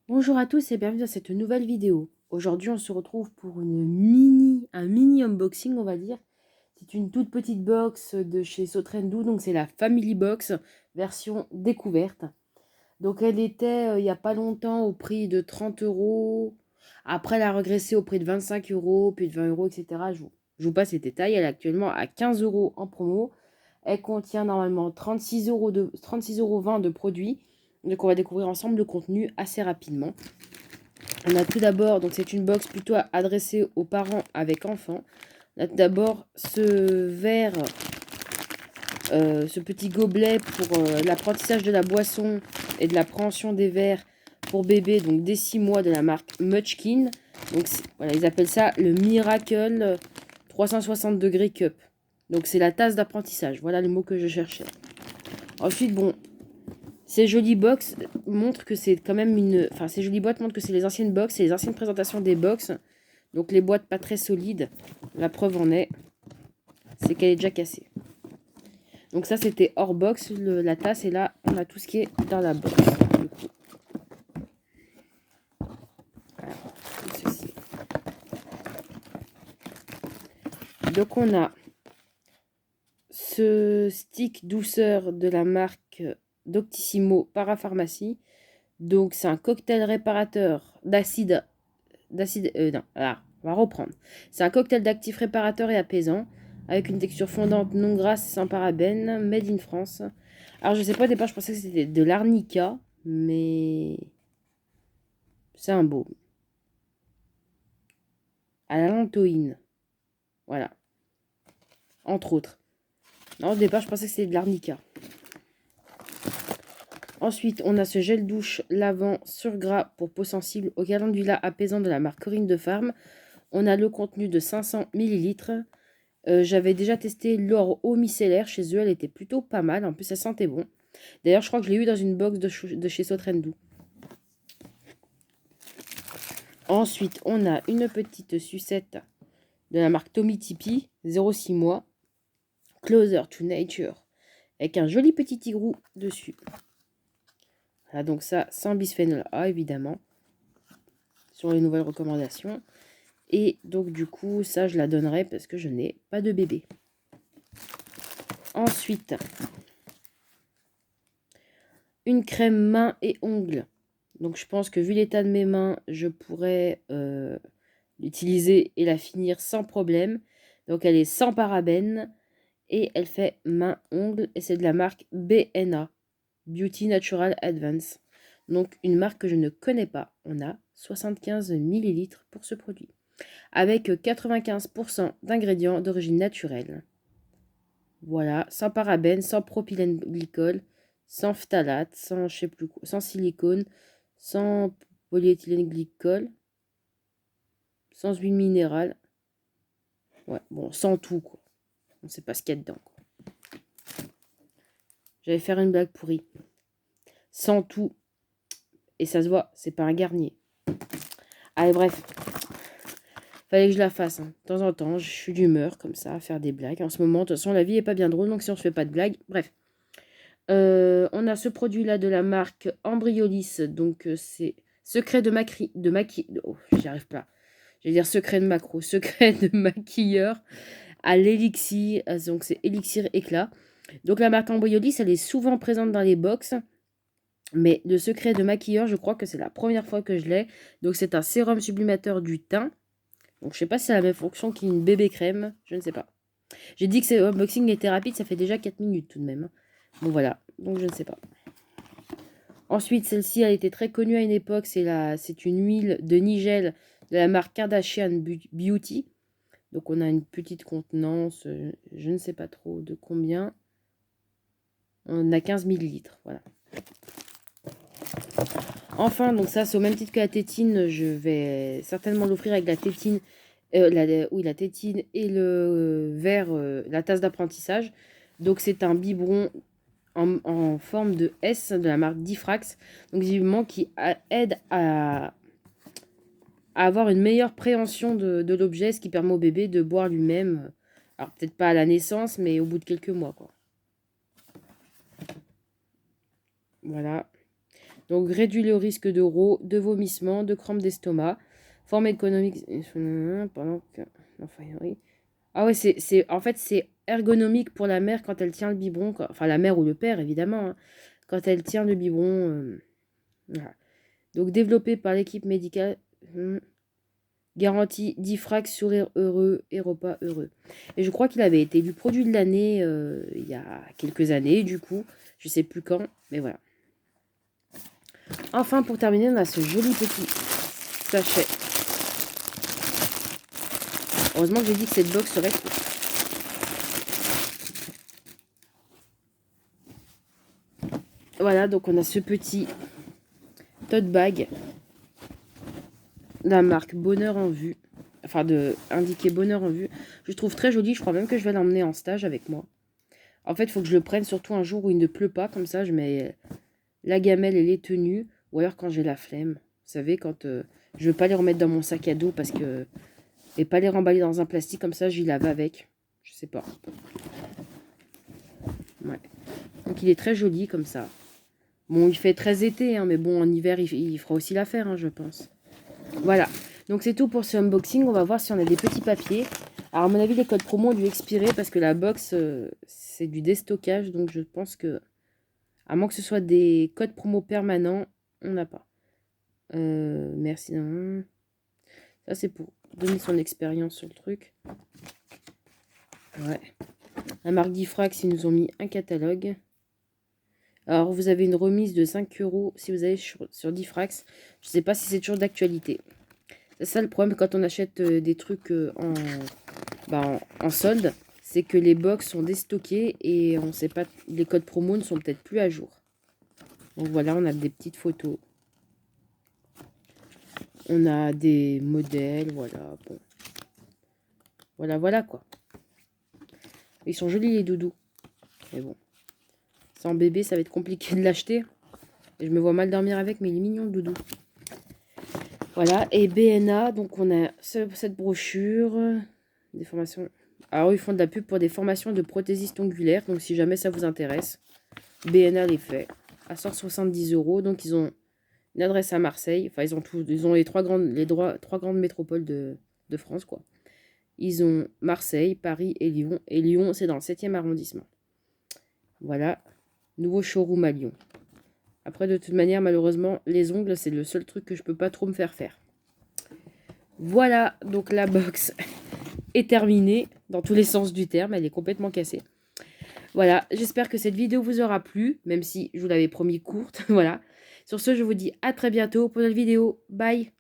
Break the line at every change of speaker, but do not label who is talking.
Bonjour à tous et bienvenue dans cette nouvelle vidéo. Aujourd'hui, on se retrouve pour un mini unboxing, on va dire. C'est une toute petite box de chez Sotrendu, donc c'est la Family Box version découverte. Donc elle était il n'y a pas longtemps au prix de 30 euros. Après, elle a régressé au prix de 25 euros, puis de 20 euros, etc. Je vous passe les détails. Elle est actuellement à 15 euros en promo. Elle contient normalement 36,20 € de produits. Donc on va découvrir ensemble le contenu assez rapidement. On a tout d'abord, donc c'est une box plutôt adressée aux parents avec enfants. On a tout d'abord ce verre, ce petit gobelet pour l'apprentissage de la boisson et de l'appréhension des verres pour bébé, donc dès 6 mois de la marque Munchkin. Donc voilà, ils appellent ça le Miracle 360 degrés Cup. Donc c'est la tasse d'apprentissage, voilà le mot que je cherchais. Ensuite, bon, ces jolies box montrent que c'est quand même une... Enfin, ces jolies boîtes montrent que c'est les anciennes box, c'est les anciennes présentations des box. Donc les boîtes pas très solides. La preuve en est, c'est qu'elle est déjà cassée. Donc ça, c'était hors box, la tasse. Et là, on a tout ce qui est dans la box. Du coup. Voilà, ceci. Donc on a ce stick douceur de la marque Doctissimo Parapharmacie. Donc c'est un cocktail réparateur d'acide non, voilà, on va reprendre. C'est un cocktail d'actifs réparateurs et apaisants, avec une texture fondante non grasse sans parabènes, made in France. Alors je sais pas, au départ je pensais que c'était de l'arnica, mais c'est un baume. À la lantoïne, voilà, entre autres. Non, au départ je pensais que c'était de l'arnica. Ensuite, on a ce gel douche lavant sur gras pour peau sensible au calendula apaisant de la marque Corinne de Farm. On a le contenu de 500 ml. J'avais déjà testé leur eau micellaire chez eux, elle était plutôt pas mal, en plus ça sentait bon. D'ailleurs, je crois que je l'ai eu dans une box de chez Sotrendu. Ensuite, on a une petite sucette de la marque Tommy Tipeee, 0,6 mois, Closer to Nature, avec un joli petit tigrou dessus. Voilà, donc ça, sans bisphénol A, évidemment, sur les nouvelles recommandations. Et donc, du coup, ça, je la donnerai parce que je n'ai pas de bébé. Ensuite, une crème main et ongles. Donc je pense que vu l'état de mes mains, je pourrais l'utiliser et la finir sans problème. Donc elle est sans parabènes et elle fait main-ongle et c'est de la marque BNA, Beauty Natural Advance. Donc une marque que je ne connais pas. On a 75 ml pour ce produit. Avec 95% d'ingrédients d'origine naturelle. Voilà, sans parabènes, sans propylène glycol, sans phtalate, sans, je sais plus quoi, sans silicone, sans polyéthylène glycol, sans huile minérale. Ouais, bon, sans tout, quoi. On ne sait pas ce qu'il y a dedans, quoi. J'allais faire une blague pourrie. Sans tout. Et ça se voit, c'est pas un Garnier. Allez, bref. Fallait que je la fasse. Hein. De temps en temps, je suis d'humeur, comme ça, à faire des blagues. En ce moment, de toute façon, la vie est pas bien drôle, donc si on se fait pas de blagues, bref. On a ce produit-là de la marque Embryolis. Donc, c'est secret de oh, j'y arrive pas. Je vais dire secret de macro. Secret de maquilleur à l'élixir. Donc, c'est élixir éclat. Donc, la marque Embryolis, elle est souvent présente dans les box. Mais le secret de maquilleur, je crois que c'est la première fois que je l'ai. Donc, c'est un sérum sublimateur du teint. Donc, je sais pas si c'est la même fonction qu'une bébé crème. Je ne sais pas. J'ai dit que ce unboxing était rapide. Ça fait déjà 4 minutes tout de même. Bon, voilà. Donc, je ne sais pas. Ensuite, celle-ci a été très connue à une époque. C'est une huile de nigel de la marque Kardashian Beauty. Donc, on a une petite contenance. Je ne sais pas trop de combien. On a 15 millilitres. Voilà. Enfin, donc ça, c'est au même titre que la tétine. Je vais certainement l'offrir avec la tétine. La tétine et le verre, la tasse d'apprentissage. Donc, c'est un biberon en forme de S de la marque Diffrax. Donc, visiblement, qui aide à avoir une meilleure préhension de l'objet, ce qui permet au bébé de boire lui-même. Alors, peut-être pas à la naissance, mais au bout de quelques mois, quoi. Voilà. Donc, réduit le risque de RO, de vomissement, de crampes d'estomac. Forme économique. Pendant que. Enfin, oui. Ah ouais, en fait, c'est ergonomique pour la mère quand elle tient le biberon. Enfin, la mère ou le père, évidemment. Hein, quand elle tient le biberon. Voilà. Donc, développé par l'équipe médicale. Garantie Diffrax, sourire heureux et repas heureux. Et je crois qu'il avait été du produit de l'année il y a quelques années, du coup. Je sais plus quand, mais voilà. Enfin, pour terminer, on a ce joli petit sachet. Heureusement que j'ai dit que cette box serait courte. Voilà, donc on a ce petit tote bag de la marque Bonheur en vue. Enfin, indiqué Bonheur en vue. Je trouve très joli. Je crois même que je vais l'emmener en stage avec moi. En fait, il faut que je le prenne surtout un jour où il ne pleut pas. Comme ça, je mets la gamelle et les tenues. Ou alors quand j'ai la flemme. Vous savez, quand je veux pas les remettre dans mon sac à dos parce que... Et pas les remballer dans un plastique comme ça, j'y lave avec. Je sais pas. Ouais. Donc il est très joli comme ça. Bon, il fait très été, hein, mais bon, en hiver, il fera aussi l'affaire, hein, je pense. Voilà. Donc c'est tout pour ce unboxing. On va voir si on a des petits papiers. Alors à mon avis, les codes promo ont dû expirer parce que la box, c'est du déstockage. Donc je pense que, à moins que ce soit des codes promo permanents, on n'a pas. Merci. Ça, c'est pour donner son expérience sur le truc. Ouais. La marque Diffrax, ils nous ont mis un catalogue. Alors, vous avez une remise de 5 € si vous allez sur Diffrax. Je ne sais pas si c'est toujours d'actualité. C'est ça le problème quand on achète des trucs en solde. C'est que les box sont déstockées et on ne sait pas, les codes promo ne sont peut-être plus à jour. Donc voilà, on a des petites photos. On a des modèles, voilà. Bon. Voilà quoi. Ils sont jolis les doudous. Mais bon. Sans bébé, ça va être compliqué de l'acheter. Je me vois mal dormir avec, mais il est mignon le doudou. Voilà, et BNA, donc on a cette brochure, des formations. Alors ils font de la pub pour des formations de prothésistes ongulaires, donc si jamais ça vous intéresse, BNA les fait à 170 €. Donc ils ont une adresse à Marseille, enfin ils ont les trois grandes métropoles de France quoi. Ils ont Marseille, Paris et Lyon c'est dans le 7e arrondissement. Voilà, nouveau showroom à Lyon. Après, de toute manière, malheureusement, les ongles, c'est le seul truc que je peux pas trop me faire faire. Voilà, donc la box est terminée, dans tous les sens du terme, elle est complètement cassée. Voilà, j'espère que cette vidéo vous aura plu, même si je vous l'avais promis courte, voilà. Sur ce, je vous dis à très bientôt pour notre vidéo. Bye!